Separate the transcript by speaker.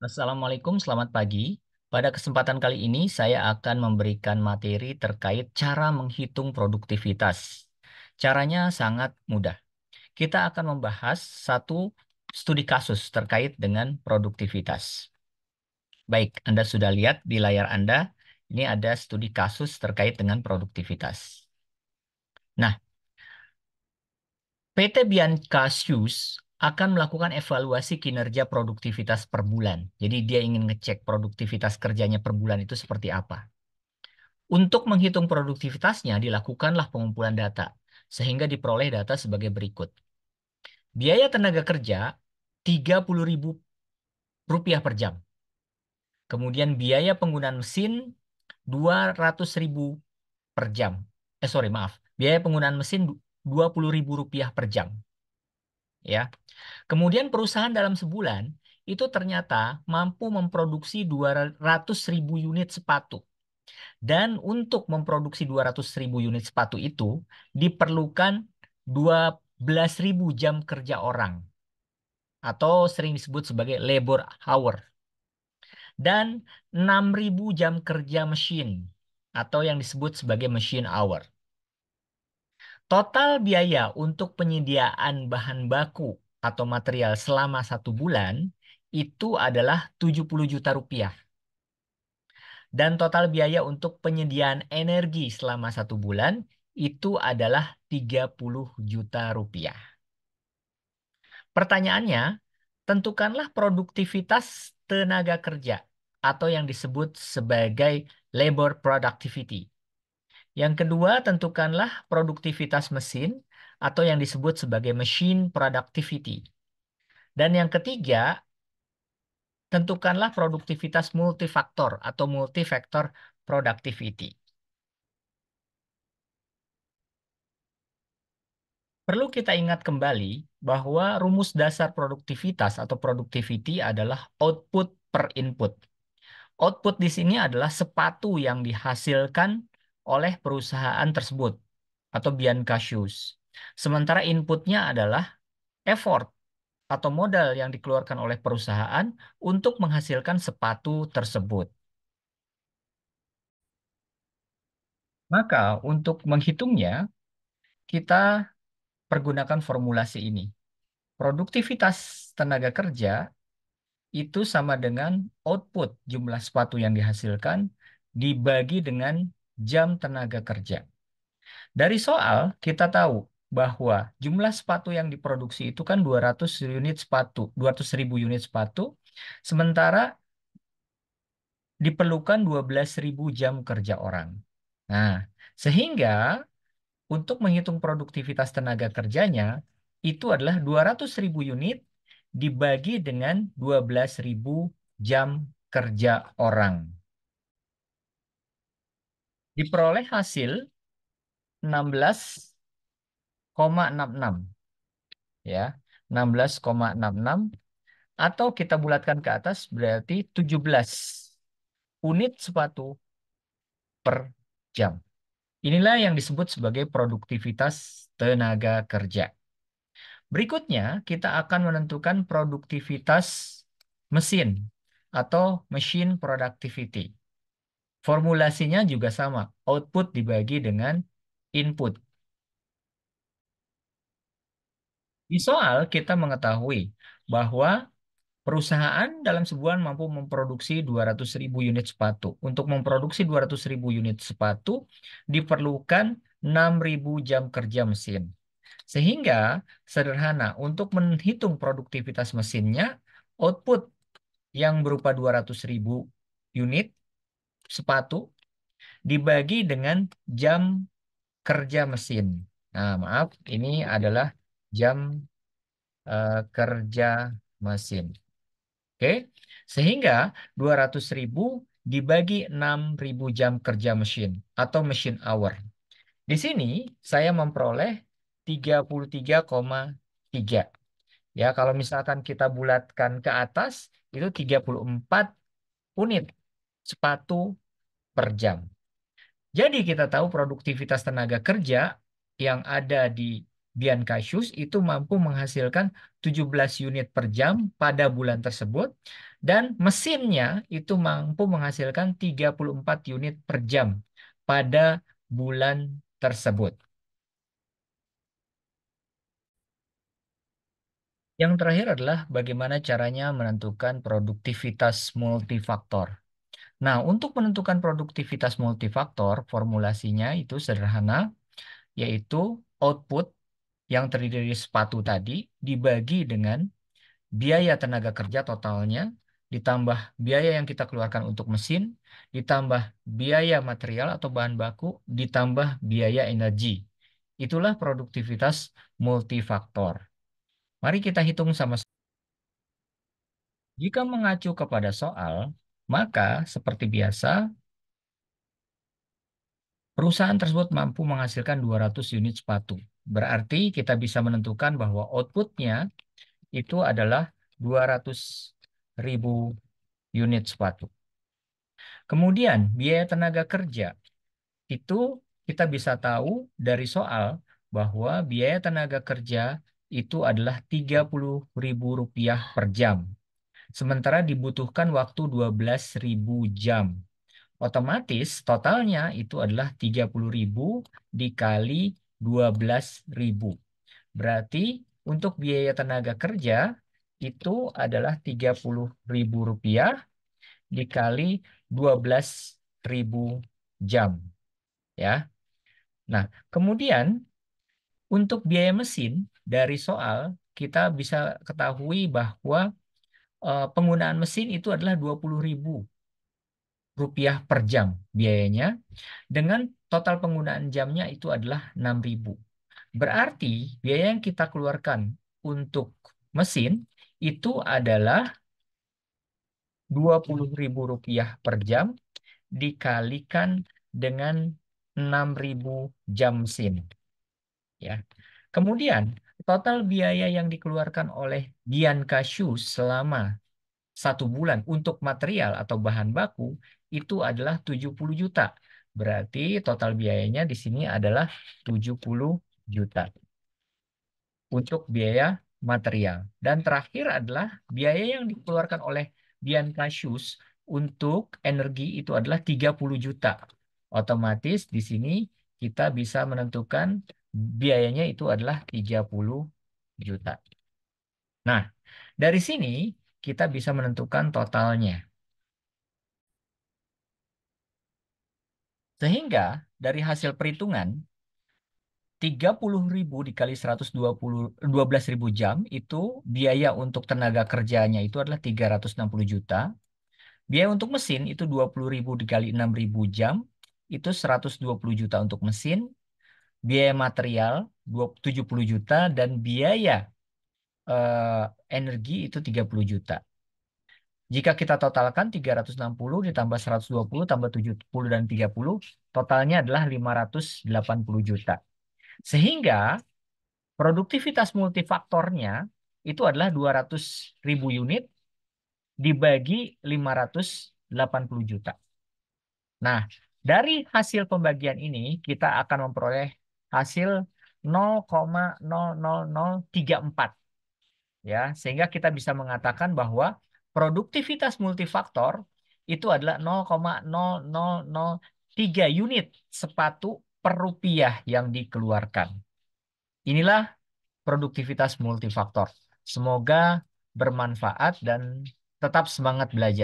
Speaker 1: Assalamualaikum, selamat pagi. Pada kesempatan kali ini, saya akan memberikan materi terkait cara menghitung produktivitas. Caranya sangat mudah. Kita akan membahas satu studi kasus terkait dengan produktivitas. Baik, Anda sudah lihat di layar Anda, ini ada studi kasus terkait dengan produktivitas. Nah, PT Bianca Shoes akan melakukan evaluasi kinerja produktivitas per bulan. Jadi dia ingin ngecek produktivitas kerjanya per bulan itu seperti apa. Untuk menghitung produktivitasnya, dilakukanlah pengumpulan data, sehingga diperoleh data sebagai berikut. Biaya tenaga kerja Rp30.000 per jam. Kemudian biaya penggunaan mesin Rp200.000 per jam. Sorry, maaf. Biaya penggunaan mesin Rp20.000 per jam. Ya. Kemudian perusahaan dalam sebulan itu ternyata mampu memproduksi 200.000 unit sepatu. Dan untuk memproduksi 200.000 unit sepatu itu diperlukan 12.000 jam kerja orang atau sering disebut sebagai labor hour dan 6.000 jam kerja mesin atau yang disebut sebagai machine hour. Total biaya untuk penyediaan bahan baku atau material selama 1 bulan itu adalah Rp70 juta. Dan total biaya untuk penyediaan energi selama 1 bulan itu adalah Rp30 juta. Pertanyaannya, tentukanlah produktivitas tenaga kerja atau yang disebut sebagai labor productivity. Yang kedua, tentukanlah produktivitas mesin atau yang disebut sebagai machine productivity. Dan yang ketiga, tentukanlah produktivitas multifaktor atau multifaktor productivity. Perlu kita ingat kembali bahwa rumus dasar produktivitas atau productivity adalah output per input. Output di sini adalah sepatu yang dihasilkan oleh perusahaan tersebut atau Bianca Shoes. Sementara inputnya adalah effort atau modal yang dikeluarkan oleh perusahaan untuk menghasilkan sepatu tersebut. Maka untuk menghitungnya, kita pergunakan formulasi ini. Produktivitas tenaga kerja itu sama dengan output jumlah sepatu yang dihasilkan dibagi dengan jam tenaga kerja. Dari soal kita tahu bahwa jumlah sepatu yang diproduksi itu kan 200 unit sepatu, 200.000 unit sepatu, sementara diperlukan 12.000 jam kerja orang. Nah, sehingga untuk menghitung produktivitas tenaga kerjanya itu adalah 200.000 unit dibagi dengan 12.000 jam kerja orang. Diperoleh hasil 16,66 ya. 16,66 atau kita bulatkan ke atas berarti 17 unit sepatu per jam. Inilah yang disebut sebagai produktivitas tenaga kerja. Berikutnya, kita akan menentukan produktivitas mesin atau machine productivity. Formulasinya juga sama, output dibagi dengan input. Di soal kita mengetahui bahwa perusahaan dalam sebulan mampu memproduksi 200.000 unit sepatu. Untuk memproduksi 200.000 unit sepatu diperlukan 6.000 jam kerja mesin. Sehingga sederhana, untuk menghitung produktivitas mesinnya, output yang berupa 200.000 unit sepatu dibagi dengan jam kerja mesin. Nah, maaf, ini adalah jam kerja mesin. Oke, sehingga 200.000 dibagi 6.000 jam kerja mesin atau machine hour. Di sini saya memperoleh 33,3. Ya, kalau misalkan kita bulatkan ke atas, itu 34 unit sepatu per jam. Jadi kita tahu produktivitas tenaga kerja yang ada di Biancasius itu mampu menghasilkan 17 unit per jam pada bulan tersebut dan mesinnya itu mampu menghasilkan 34 unit per jam pada bulan tersebut. Yang terakhir adalah bagaimana caranya menentukan produktivitas multifaktor. Nah, untuk menentukan produktivitas multifaktor, formulasinya itu sederhana, yaitu output yang terdiri dari sepatu tadi dibagi dengan biaya tenaga kerja totalnya, ditambah biaya yang kita keluarkan untuk mesin, ditambah biaya material atau bahan baku, ditambah biaya energi. Itulah produktivitas multifaktor. Mari kita hitung sama-sama. Jika mengacu kepada soal, maka seperti biasa, perusahaan tersebut mampu menghasilkan 200 unit sepatu. Berarti kita bisa menentukan bahwa outputnya itu adalah 200.000 unit sepatu. Kemudian biaya tenaga kerja itu kita bisa tahu dari soal bahwa biaya tenaga kerja itu adalah 30.000 rupiah per jam. Sementara dibutuhkan waktu 12.000 jam. Otomatis totalnya itu adalah 30.000 dikali 12.000. Berarti untuk biaya tenaga kerja itu adalah 30.000 rupiah dikali 12.000 jam. Ya. Nah, kemudian untuk biaya mesin dari soal kita bisa ketahui bahwa penggunaan mesin itu adalah 20.000 rupiah per jam biayanya dengan total penggunaan jamnya itu adalah 6.000. Berarti biaya yang kita keluarkan untuk mesin itu adalah 20.000 rupiah per jam dikalikan dengan 6.000 jam mesin. Ya. Kemudian total biaya yang dikeluarkan oleh Biancasius selama 1 bulan untuk material atau bahan baku itu adalah 70 juta. Berarti total biayanya di sini adalah 70 juta untuk biaya material. Dan terakhir adalah biaya yang dikeluarkan oleh Biancasius untuk energi itu adalah 30 juta. Otomatis di sini kita bisa menentukan biayanya itu adalah 30 juta. Nah, dari sini kita bisa menentukan totalnya. Sehingga dari hasil perhitungan 30.000 dikali 12.000 jam itu biaya untuk tenaga kerjanya itu adalah 360 juta. Biaya untuk mesin itu 20.000 dikali 6.000 jam itu 120 juta untuk mesin. Biaya material 70 juta dan biaya eh, energi itu 30 juta. Jika kita totalkan 360 ditambah 120 tambah 70 dan 30, totalnya adalah 580 juta. Sehingga produktivitas multifaktornya itu adalah 200.000 unit dibagi 580 juta. Nah, dari hasil pembagian ini kita akan memperoleh hasil 0,00034 ya, sehingga kita bisa mengatakan bahwa produktivitas multifaktor itu adalah 0,0003 unit sepatu per rupiah yang dikeluarkan. Inilah produktivitas multifaktor. Semoga bermanfaat dan tetap semangat belajar.